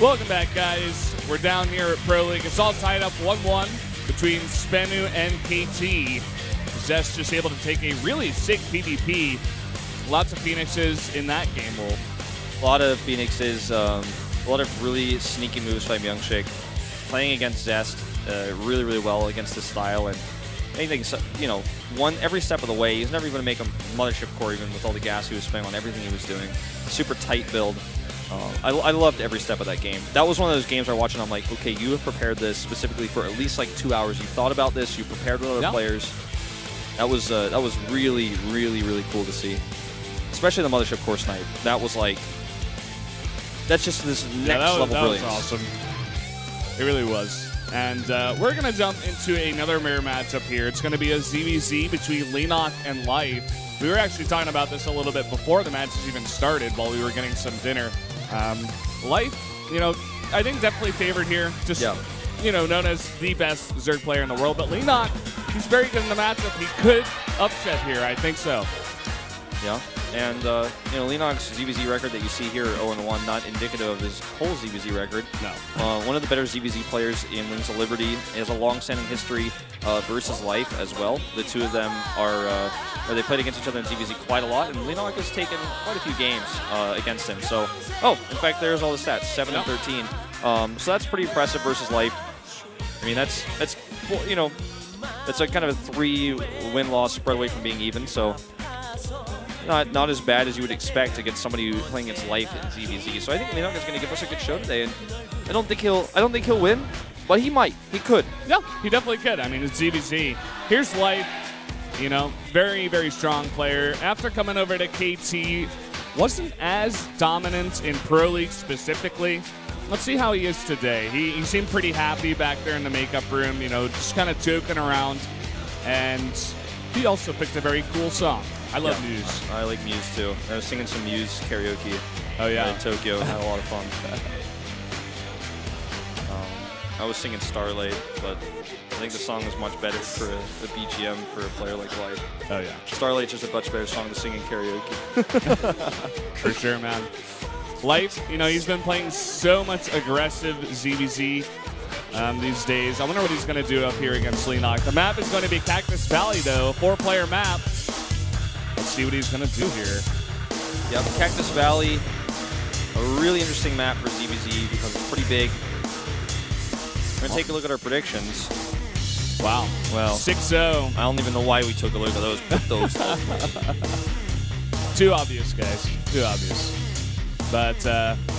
Welcome back, guys. We're down here at Pro League. It's all tied up 1-1 between SBENU and KT. Zest just able to take a really sick PvP. Lots of Phoenixes in that game, Wolf. A lot of Phoenixes, a lot of really sneaky moves by Myungshik. Playing against Zest really, really well against his style, and anything, you know, every step of the way. He's never even going to make a mothership core even with all the gas he was spending on everything he was doing. Super tight build. I loved every step of that game. That was one of those games where I watched and I'm like, okay, you have prepared this specifically for at least like 2 hours. You thought about this. You prepared with other players. That was really, really, really cool to see. Especially the mothership core snipe. That was like, that's just this next level brilliance. That was awesome. It really was. And we're going to jump into another mirror matchup here. It's going to be a ZVZ between Leenock and Life. We were actually talking about this a little bit before the matches even started while we were getting some dinner. Life, you know, I think definitely favored here. Just, you know, known as the best Zerg player in the world. But Leenock, he's very good in the matchup. He could upset here. I think so. Yeah. And, you know, Leenock's ZVZ record that you see here, 0-1, not indicative of his whole ZVZ record. No. One of the better ZVZ players in Wings of Liberty. Has a long-standing history versus Life as well. The two of them are, they played against each other in ZVZ quite a lot, and Leenock has taken quite a few games against him. So, in fact, there's all the stats, 7 and 13. So that's pretty impressive versus Life. I mean, that's you know, it's a kind of a 3 win-loss spread away from being even. So. Not as bad as you would expect against somebody playing against Life in ZVZ. So I think Leenock is going to give us a good show today, and I don't think he'll win, but he might. He could. Yeah, he definitely could. I mean, it's ZVZ. Here's Life. You know, very, very strong player. After coming over to KT, wasn't as dominant in Pro League specifically. Let's see how he is today. He seemed pretty happy back there in the makeup room, you know, just kind of joking around. And he also picked a very cool song. I love Muse. I like Muse too. I was singing some Muse karaoke. Oh yeah, in Tokyo. Had a lot of fun. I was singing Starlight, but I think the song was much better for a BGM for a player like Life. Oh yeah, Starlight's just a much better song to sing in karaoke. For sure, man. Life, you know, he's been playing so much aggressive ZVZ these days. I wonder what he's going to do up here against Leenock. The map is going to be Cactus Valley, though, a 4-player map. Let's see what he's going to do here. Yep, Cactus Valley, a really interesting map for ZVZ because it's pretty big. We're going to take a look at our predictions. Wow. Well, 6-0. I don't even know why we took a look at those. Too obvious, guys. Too obvious. But,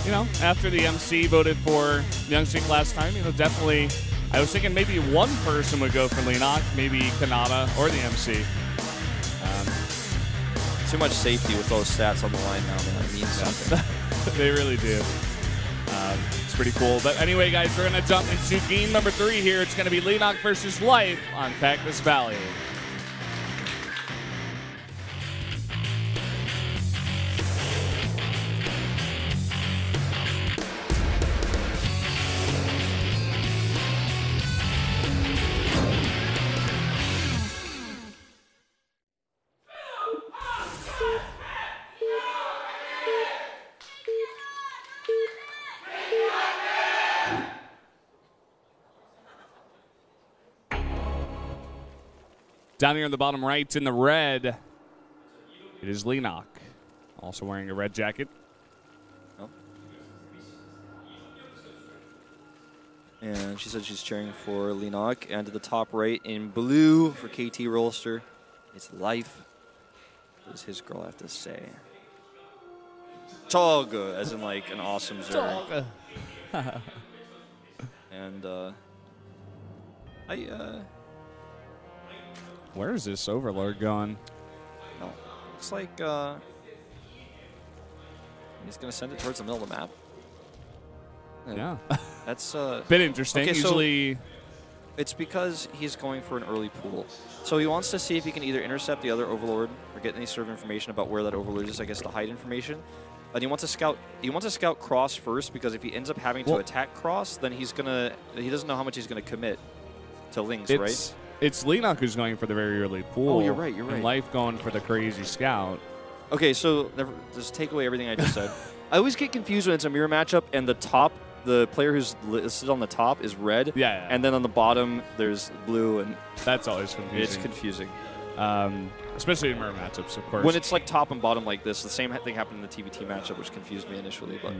you know, after the MC voted for Myungshik last time, you know, definitely, I was thinking maybe one person would go for Leenock, maybe Kanata or the MC. Too much safety with those stats on the line now, man. It means something. They really do. It's pretty cool. But anyway, guys, we're going to jump into game number 3 here. It's going to be Leenock versus Life on Cactus Valley. Down here in the bottom right in the red, it is Leenock, also wearing a red jacket. Oh. And she said she's cheering for Leenock. And to the top right in blue for KT Rolster, it's Life. What does his girl have to say? Chog, as in like an awesome Zerg. And where is this Overlord going? No, looks like he's going to send it towards the middle of the map. Yeah. That's bit interesting. Okay, usually, it's because he's going for an early pool. So he wants to see if he can either intercept the other Overlord or get any sort of information about where that Overlord is, I guess, to hide information. And he wants to scout. He wants to scout cross first because if he ends up having to attack cross, then he doesn't know how much he's gonna commit to Lings, right? It's Leenock who's going for the very early pool. Oh, you're right. You're right. And Life going for the crazy scout. Okay, so just take away everything I just said. I always get confused when it's a mirror matchup and the top the player who's listed on the top is red. Yeah. And then on the bottom, there's blue, and that's always confusing. It's confusing. Especially in mirror matchups, of course. When it's like top and bottom like this, the same thing happened in the TBT matchup, which confused me initially. But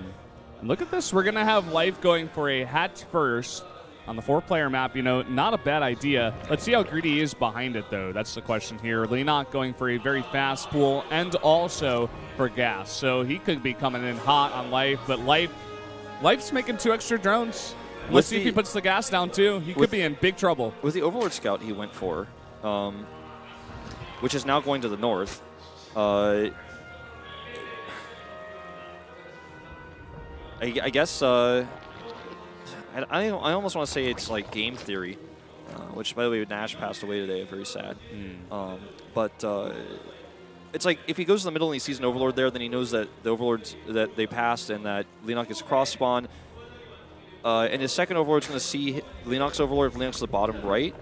look at this. We're going to have Life going for a hatch first on the 4-player map. You know, not a bad idea. Let's see how greedy he is behind it, though. That's the question here. Leenock going for a very fast pool and also for gas. So he could be coming in hot on Life, but Life's making 2 extra drones. Let's see if he puts the gas down, too. He could be in big trouble. With the Overlord Scout he went for, which is now going to the north, I guess I almost want to say it's like game theory, which, by the way, Nash passed away today. Very sad. But it's like if he goes to the middle and he sees an Overlord there, then he knows that the Overlords that they passed and that Leenock is cross spawn. And his second Overlord's going to see Leenock's Overlord if Leenock's to the bottom right.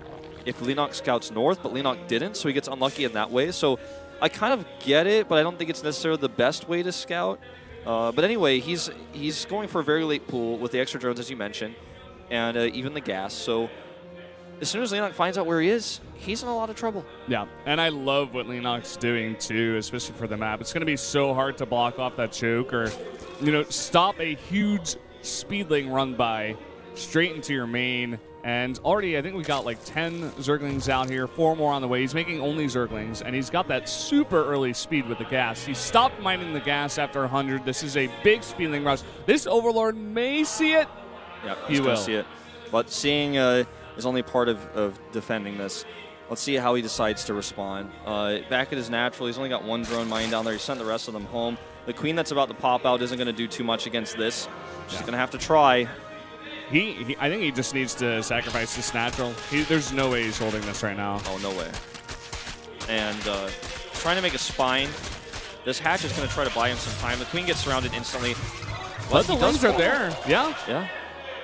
If Leenock scouts north, but Leenock didn't, so he gets unlucky in that way. So I kind of get it, but I don't think it's necessarily the best way to scout. But anyway, he's going for a very late pool with the extra drones, as you mentioned, and even the gas. So as soon as Leenock finds out where he is, he's in a lot of trouble. Yeah, and I love what Leenock's doing, too, especially for the map. It's going to be so hard to block off that choke or, you know, stop a huge speedling run by straight into your main. And already, I think we got like 10 Zerglings out here, 4 more on the way. He's making only Zerglings, and he's got that super early speed with the gas. He stopped mining the gas after 100. This is a big speedling rush. This Overlord may see it. Yeah, he's going to see it. But seeing is only part of defending this. Let's see how he decides to respond. Back at his natural, he's only got 1 drone mine down there. He sent the rest of them home. The Queen that's about to pop out isn't going to do too much against this. She's going to have to try. I think he just needs to sacrifice this natural. There's no way he's holding this right now. Oh, no way. And trying to make a spine. This hatch is going to try to buy him some time. The Queen gets surrounded instantly. But the wings are there. Yeah. Yeah.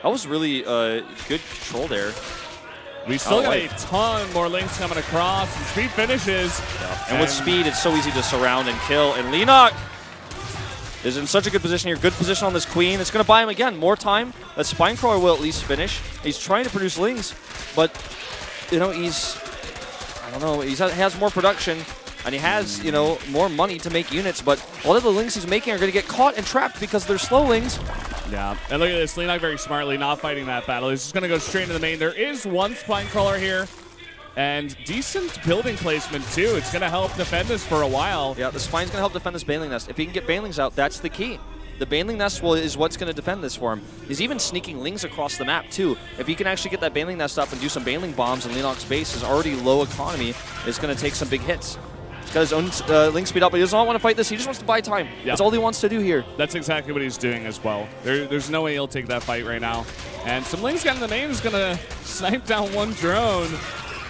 That was really good control there. We still got a ton more links coming across. And speed finishes. Yeah. And with speed, it's so easy to surround and kill. And Leenock is in such a good position here. Good position on this Queen. It's going to buy him, again, more time. That Spine Crawler will at least finish. He's trying to produce lings, but, you know, he has more production, and he has, you know, more money to make units, but a lot of the lings he's making are going to get caught and trapped because they're slow lings. Yeah, and look at this. Leenock very smartly not fighting that battle. He's just going to go straight into the main. There is 1 Spine Crawler here. And decent building placement, too. It's going to help defend this for a while. Yeah, the Spine's going to help defend this Baneling Nest. If he can get Banelings out, that's the key. The Baneling Nest is what's going to defend this for him. He's even sneaking lings across the map, too. If he can actually get that Baneling Nest up and do some Baneling bombs in Leenock's base, his already low economy is going to take some big hits. He's got his own ling speed up, but he does not want to fight this. He just wants to buy time. Yep. That's all he wants to do here. That's exactly what he's doing as well. There's no way he'll take that fight right now. And some lings getting the main is going to snipe down 1 drone.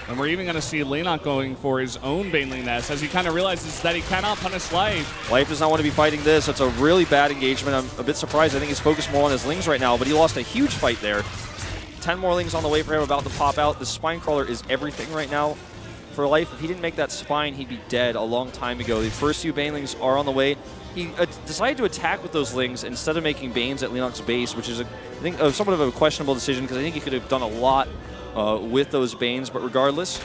And we're even going to see Leenock going for his own Baneling Nest as he kind of realizes that he cannot punish Life. Life does not want to be fighting this. It's a really bad engagement. I'm a bit surprised. I think he's focused more on his lings right now, but he lost a huge fight there. 10 more lings on the way for him, about to pop out. The Spine Crawler is everything right now for Life. If he didn't make that spine, he'd be dead a long time ago. The first few Banelings are on the way. He decided to attack with those lings instead of making Banes at Leenock's base, which is, I think, somewhat of a questionable decision because I think he could have done a lot with those Banes, but regardless,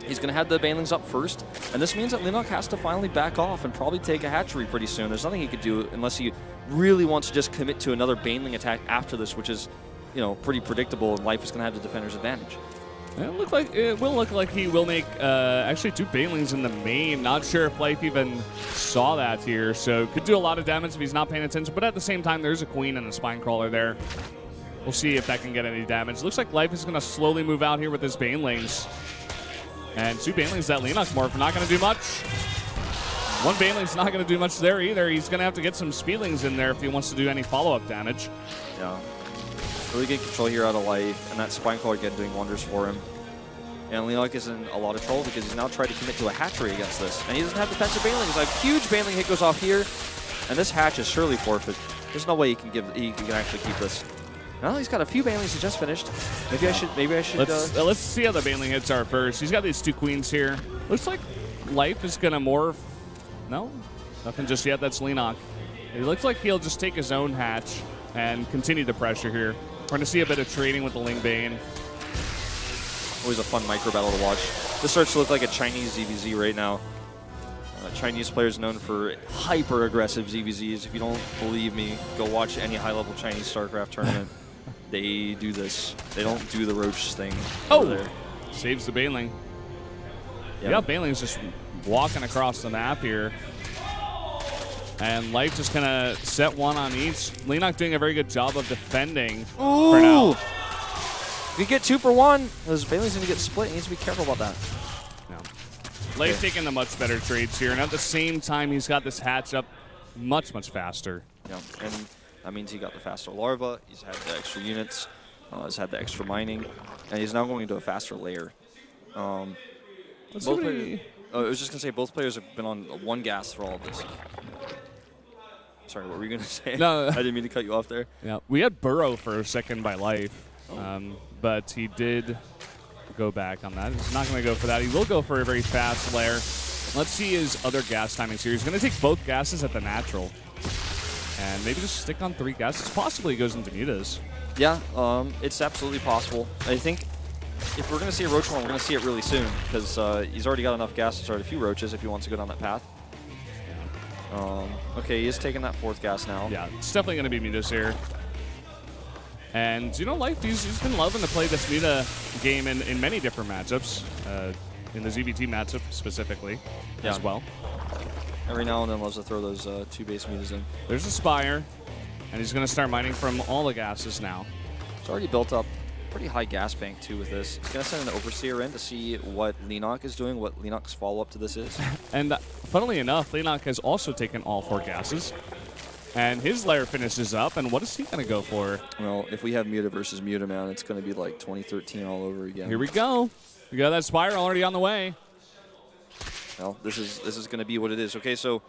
he's going to have the Banelings up first, and this means that Leenock has to finally back off and probably take a hatchery pretty soon. There's nothing he could do unless he really wants to just commit to another Baneling attack after this, which is, you know, pretty predictable, and Life is going to have the defender's advantage. It will look like he will make actually 2 Banelings in the main. Not sure if Life even saw that here, so could do a lot of damage if he's not paying attention, but at the same time, there's a Queen and a Spine Crawler there. We'll see if that can get any damage. Looks like Life is going to slowly move out here with his Banelings. And 2 Banelings that Leenock's morph not going to do much. 1 Baneling's not going to do much there either. He's going to have to get some Speedlings in there if he wants to do any follow-up damage. Yeah. Really good control here out of Life, and that Spine Crawler again doing wonders for him. And Leenock is in a lot of trouble because he's now tried to commit to a hatchery against this. And he doesn't have defensive Banelings. A huge Baneling hit goes off here, and this hatch is surely forfeit. There's no way he can actually keep this. Well, he's got a few Banelings he just finished. Maybe I should. Let's see how the Baneling hits are first. He's got these 2 Queens here. Looks like Life is gonna morph. No, nothing just yet. That's Leenock. It looks like he'll just take his own hatch. and continue the pressure here. We're going to see a bit of trading with the Ling Bane. Always a fun micro battle to watch. This starts to look like a Chinese ZVZ right now. Chinese players known for hyper-aggressive ZVZs. If you don't believe me, go watch any high-level Chinese StarCraft tournament. They do this. They don't do the Roach thing. Oh! Saves the Baneling. Yeah, Baneling's just walking across the map here. And Life just going to set one on each. Leenock doing a very good job of defending for now. If you get 2 for 1, because Baneling's going to get split. He needs to be careful about that. Life taking the much better trades here, and at the same time, he's got this hatch up much, much faster. Yeah, and that means he got the faster larva, he's had the extra units, he's had the extra mining, and he's now going into a faster layer. I was just going to say, both players have been on 1 gas for all of this. Sorry, what were you going to say? No. I didn't mean to cut you off there. Yeah, we had Burrow for a second by Life, but he did go back on that. He's not going to go for that. He will go for a very fast lair. Let's see his other gas timings here. He's going to take both gases at the natural. And maybe just stick on 3 gases. Possibly he goes into mutas. Yeah, it's absolutely possible. I think if we're going to see a Roach one, we're going to see it really soon. Because he's already got enough gas to start a few Roaches if he wants to go down that path. Okay, he is taking that 4th gas now. Yeah, it's definitely going to be mutas here. And, you know, Life, he's been loving to play this Muta game in many different matchups, in the ZVT matchup specifically as well. Every now and then loves to throw those 2 base Mutas in. There's a Spire, and he's going to start mining from all the gases now. He's already built up pretty high gas bank, too, with this. He's going to send an Overseer in to see what Leenock is doing, what Leenock's follow-up to this is. And funnily enough, Leenock has also taken all 4 gases. And his lair finishes up, and what is he going to go for? Well, if we have Muta versus Muta, man, it's going to be like 2013 all over again. Here we go. We got that Spire already on the way. Well, this is going to be what it is. Okay, so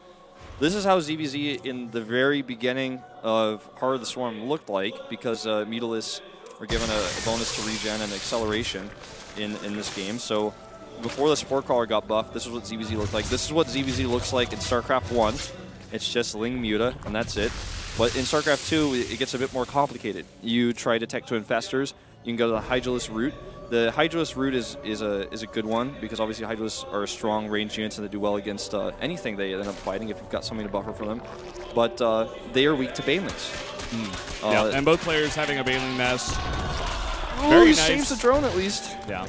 this is how ZVZ in the very beginning of Heart of the Swarm looked like, because Mutalists were given a bonus to regen and acceleration in this game. So before the Spore Crawler got buffed, this is what ZVZ looked like. This is what ZVZ looks like in StarCraft 1. It's just Ling Muta, and that's it. But in StarCraft 2, it gets a bit more complicated. You try to tech to Infestors. You can go to the Hydralisk route. The Hydralisk route is a good one, because obviously Hydralisks are strong ranged units and they do well against anything they end up fighting if you've got something to buffer for them. But they are weak to Banelings. Yeah, and both players having a Baneling nest. Very nice. Saves the drone at least. Yeah.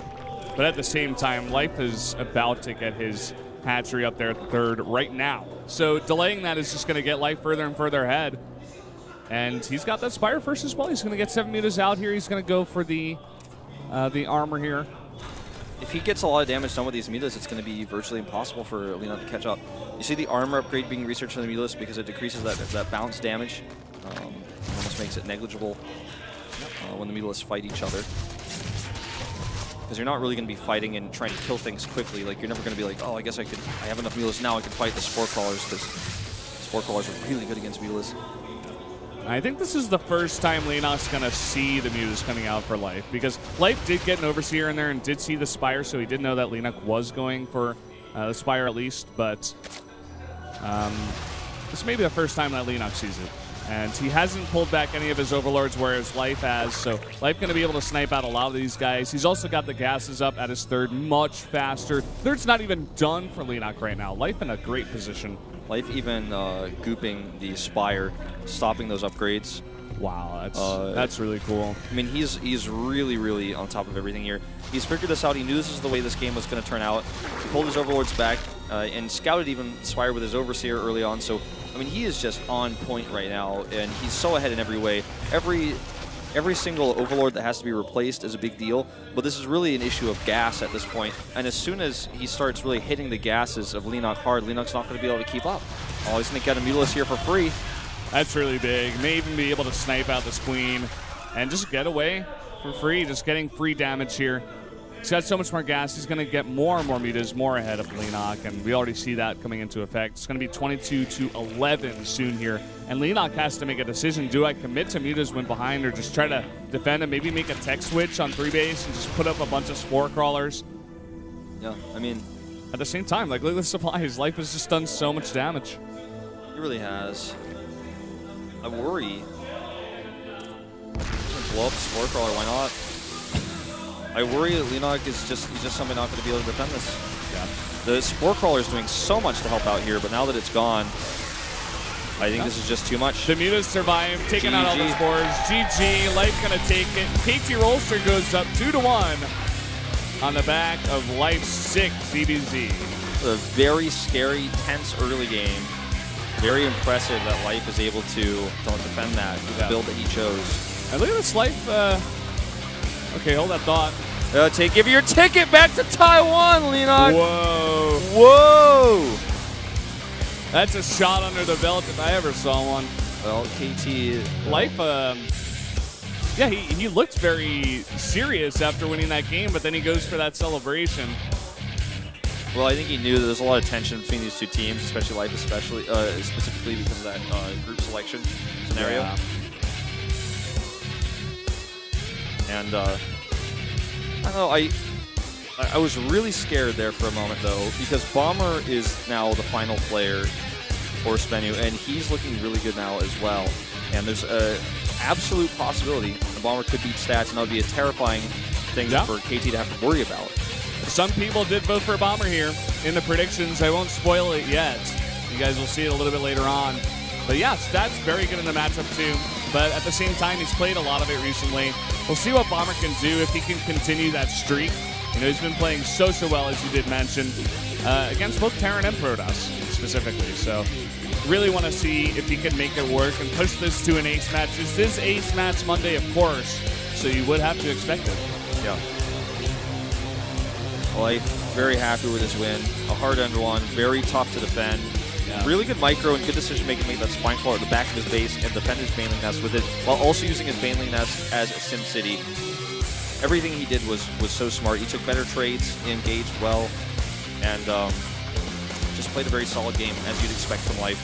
But at the same time, Life is about to get his hatchery up there at the 3rd right now. So delaying that is just going to get Life further and further ahead. And he's got that Spire first as well. He's going to get 7 mutas out here. He's going to go for the armor here. If he gets a lot of damage done with these mutas, it's going to be virtually impossible for Leenock to catch up. You see the armor upgrade being researched on the mutas because it decreases that bounce damage. Almost makes it negligible when the mutalists fight each other. Because you're not really going to be fighting and trying to kill things quickly. Like, you're never going to be like, oh, I guess I have enough mutas now, I can fight the Spore Crawlers, because Spore Crawlers are really good against mutas. I think this is the first time Leenock's going to see the mutas coming out for Life, because Life did get an Overseer in there and did see the Spire, so he did know that Leenock was going for the Spire at least, but this may be the first time that Leenock sees it. And he hasn't pulled back any of his Overlords, whereas Life has. So Life going to be able to snipe out a lot of these guys. He's also got the gases up at his 3rd much faster. 3rd's not even done for Leenock right now. Life in a great position. Life even gooping the Spire, stopping those upgrades. Wow, that's really cool. I mean, he's really, really on top of everything here. He's figured this out. He knew this is the way this game was going to turn out. He pulled his Overlords back and scouted even Spire with his Overseer early on. So, I mean, he is just on point right now, and he's so ahead in every way. Every single Overlord that has to be replaced is a big deal, but this is really an issue of gas at this point. And as soon as he starts really hitting the gases of Leenock hard, Leenock's not going to be able to keep up. Oh, he's going to get a Mutalist here for free. That's really big. May even be able to snipe out this Queen and just get away for free, just getting free damage here. He's got so much more gas. He's going to get more and more mutas, more ahead of Leenock, and we already see that coming into effect. It's going to be 22-11 soon here, and Leenock has to make a decision. Do I commit to mutas when behind, or just try to defend and maybe make a tech switch on 3 base and just put up a bunch of Spore Crawlers? Yeah, I mean, at the same time, like, look at the supply. His Life has just done so much damage. He really has. I worry blow up the Spore Crawler, why not? I worry that Leenock is just somebody not going to be able to defend this. Yeah. The Spore Crawler is doing so much to help out here, but now that it's gone, I think this is just too much. The Mutas survive, taking out all the spores. GG, Life gonna take it. KT Rolster goes up 2-1 on the back of Life's 6 ZBZ. A very scary, tense early game. Very impressive that Life is able to defend that with the build that he chose. And look at this Life. Okay, hold that thought. Give your ticket back to Taiwan, Leenock. Whoa. Whoa. That's a shot under the belt if I ever saw one. Well, KT. Life, yeah, he looked very serious after winning that game, but then he goes for that celebration. Well, I think he knew that there's a lot of tension between these two teams, especially Life, specifically because of that group selection scenario. Yeah. And I don't know, I was really scared there for a moment, though, because Bomber is now the final player for SBENU, and he's looking really good now as well. And there's an absolute possibility the Bomber could beat Stats, and that would be a terrifying thing for KT to have to worry about. Some people did vote for Bomber here in the predictions. I won't spoil it yet. You guys will see it a little bit later on. But yeah, Stats very good in the matchup too. But at the same time, he's played a lot of it recently. We'll see what Bomber can do if he can continue that streak. You know, he's been playing so well, as you did mention, against both Terran and Protoss specifically. So really want to see if he can make it work and push this to an ace match. This is Ace Match Monday, of course, so you would have to expect it. Yeah. Well, very happy with his win. A hard-earned one, very tough to defend. Yeah. Really good micro and good decision-making to make that Spine Crawler at the back of his base and defend his Baneling Nest with it, while also using his Baneling Nest as a Sim City. Everything he did was so smart. He took better trades, engaged well, and just played a very solid game, as you'd expect from Life.